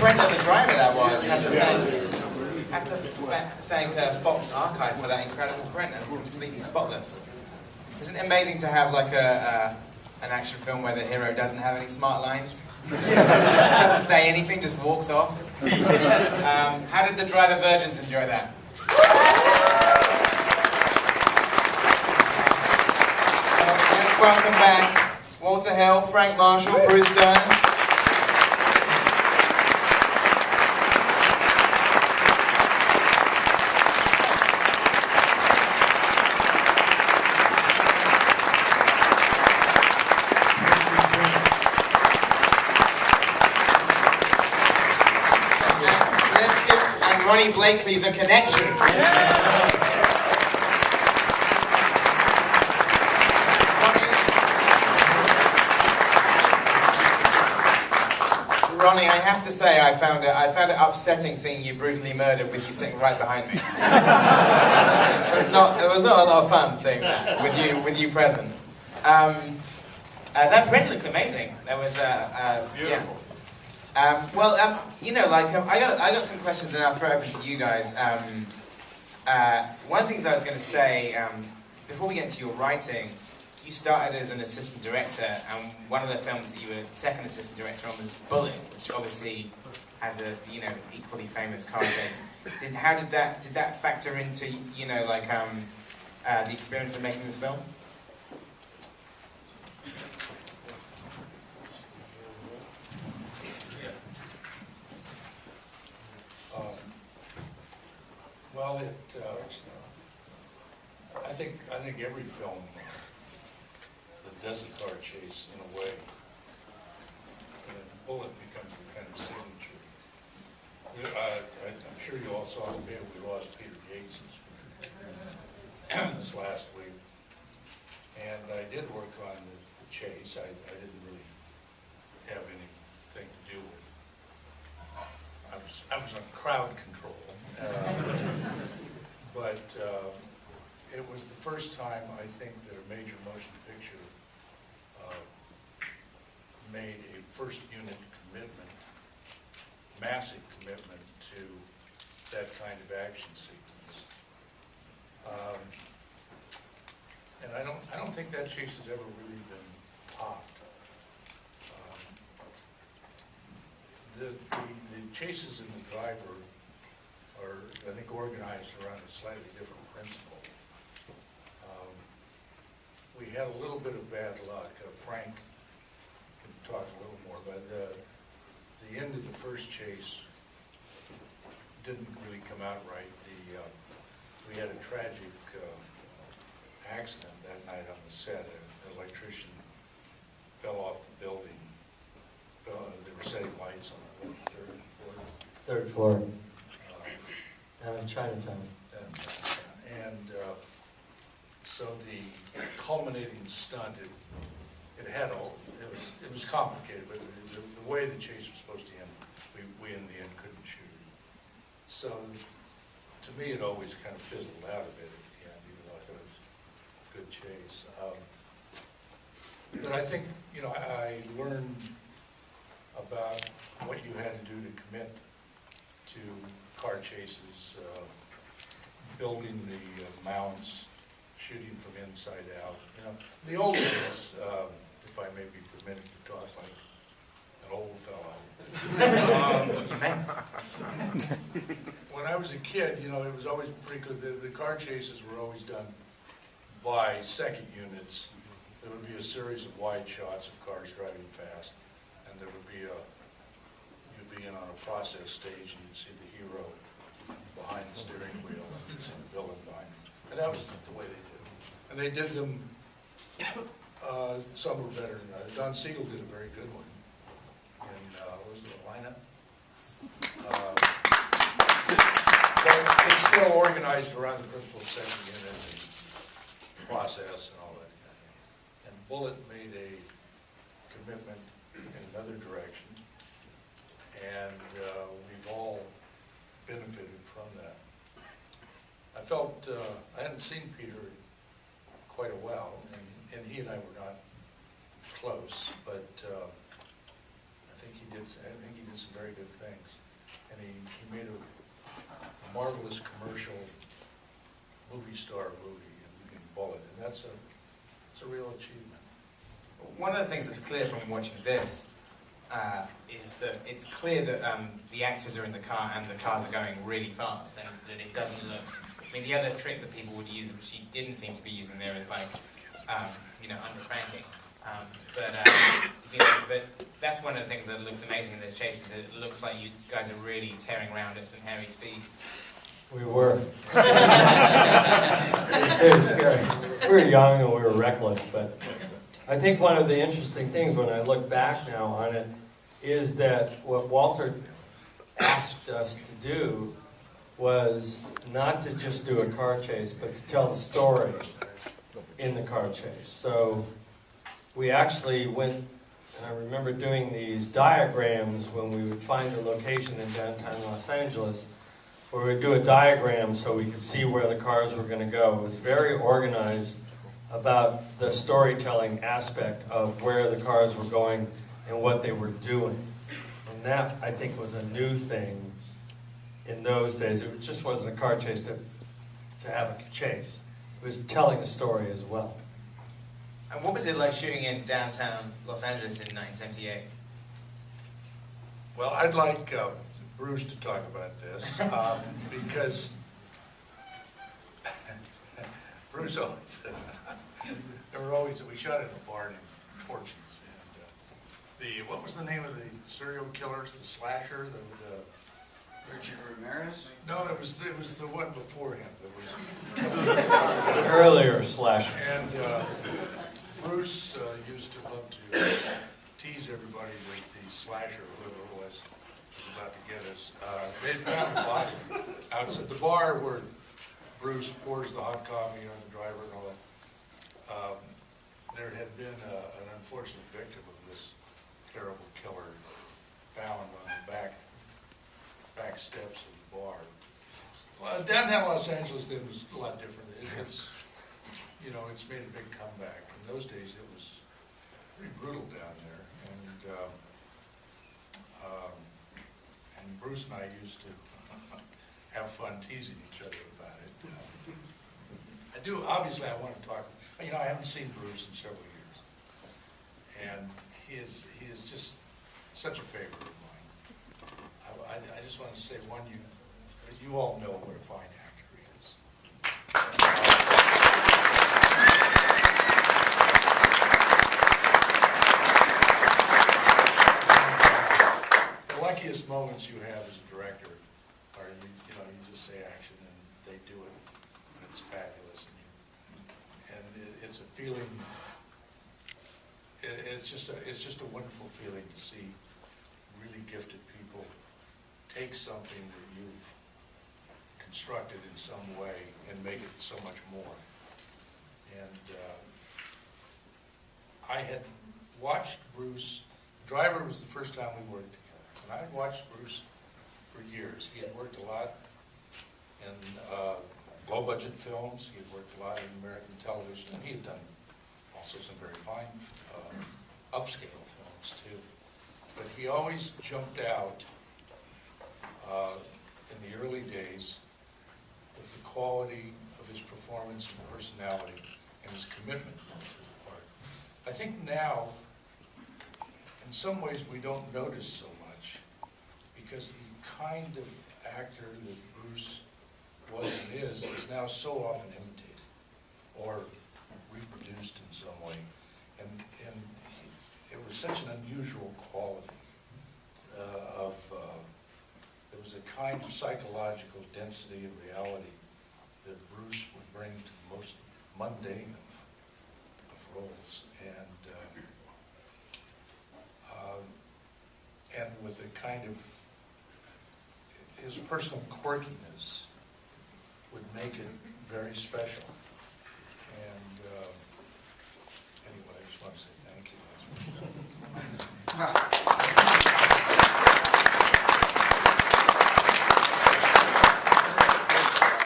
Brenda, the driver, that was. Have to thank Fox Archive for that incredible print. It was completely spotless. Isn't it amazing to have like an action film where the hero doesn't have any smart lines? Just doesn't say anything, just walks off. How did the driver virgins enjoy that? Let's welcome back Walter Hill, Frank Marshall, Bruce Dern. Ronnie Blakely, The Connection. Ronnie, I have to say, I found it upsetting seeing you brutally murdered with you sitting right behind me. It was not a lot of fun seeing that with you present. That print looks amazing. That was beautiful. Yeah. You know, like I got some questions, and I'll throw open to you guys. One of the things I was going to say before we get into your writing, you started as an assistant director, and one of the films that you were second assistant director on was Bullet, which obviously has a equally famous car chase. Did that factor into the experience of making this film? Well, I think every film that does a car chase in a way, and Bullet becomes the kind of signature. I'm sure you all saw the bit. We lost Peter Yates this last week, and I did work on the chase. I didn't really have anything to do with. I was on crowd control. But it was the first time, I think, that a major motion picture made a first unit commitment, massive commitment to that kind of action sequence. And I don't think that chase has ever really been topped. The chases in The Driver are, I think, organized around a slightly different principle. We had a little bit of bad luck. Frank can talk a little more, but the end of the first chase didn't really come out right. We had a tragic accident that night on the set. An electrician fell off the building. They were setting lights on the third floor. Down in Chinatown. So the culminating stunt, it was complicated, but the way the chase was supposed to end, we in the end couldn't shoot it. So to me, it always kind of fizzled out a bit at the end, even though I thought it was a good chase. But I think, I learned about what you had to do to commit to car chases, building the mounts, shooting from inside out. In the old days, if I may be permitted to talk like an old fellow. When I was a kid, it was always pretty good. The car chases were always done by second units. There would be a series of wide shots of cars driving fast, and there would be you'd be in on a process stage, and you'd see the hero behind the steering wheel, and you'd see the villain behind him. And that was the way they did it. And they did them, some were better than others. Don Siegel did a very good one in, what was it, Atlanta? But it's still organized around the principle of second unit and process and all that kind of thing. And Bullet made a commitment in another direction, and we've all benefited from that. I felt, I hadn't seen Peter quite a while, and he and I were not close, but think he did some very good things. And he made a marvelous commercial movie star movie in Bullet, and that's a real achievement. One of the things that's clear from watching this is that it's clear that the actors are in the car and the cars are going really fast, and that it doesn't look. I mean, the other trick that people would use, which she didn't seem to be using there, is like, undercranking. But that's one of the things that looks amazing in this chase, is it looks like you guys are really tearing around at some hairy speeds. We were. It was scary. We were young and we were reckless, but I think one of the interesting things when I look back now on it is that what Walter asked us to do was not to just do a car chase, but to tell the story in the car chase. So we actually went, and I remember doing these diagrams when we would find a location in downtown Los Angeles, where we'd do a diagram so we could see where the cars were going to go. It was very organized about the storytelling aspect of where the cars were going and what they were doing. And that, I think, was a new thing in those days. It just wasn't a car chase to have a chase. It was telling a story as well. And what was it like shooting in downtown Los Angeles in 1978? Well, I'd like Bruce to talk about this, because Bruce always, we shot in a barn in Torches, and what was the name of the serial killers, the slasher, Richard Ramirez? No, it was the one before him that was The earlier slasher. And Bruce used to love to tease everybody with the slasher, whoever it was about to get us. They found a body outside the bar where Bruce pours the hot coffee on the driver and all that. There had been an unfortunate victim of this terrible killer found on the back steps of the bar. Well, downtown Los Angeles then was a lot different. It's made a big comeback. In those days, it was pretty brutal down there, and Bruce and I used to have fun teasing each other about it. Obviously, I want to talk. I haven't seen Bruce in several years, and he is just such a favorite of mine. I just want to say you all know what a fine actor he is. The luckiest moments you have as a director are you just say action and they do it, and it's fabulous, and it's a feeling. It's just a wonderful feeling to see really gifted people take something that you've constructed in some way and make it so much more. And I had watched Bruce. Driver was the first time we worked together, and I had watched Bruce for years. He had worked a lot in low-budget films. He had worked a lot in American television, and he had done also some very fine upscale films too. But he always jumped out in the early days with the quality of his performance and personality and his commitment to the part. I think now, in some ways, we don't notice so much because the kind of actor that Bruce was and is now so often imitated or reproduced in some way. And it was such an unusual quality there was a kind of psychological density and reality that Bruce would bring to the most mundane of roles, and with a kind of his personal quirkiness would make it very special. And anyway, I just want to say thank you.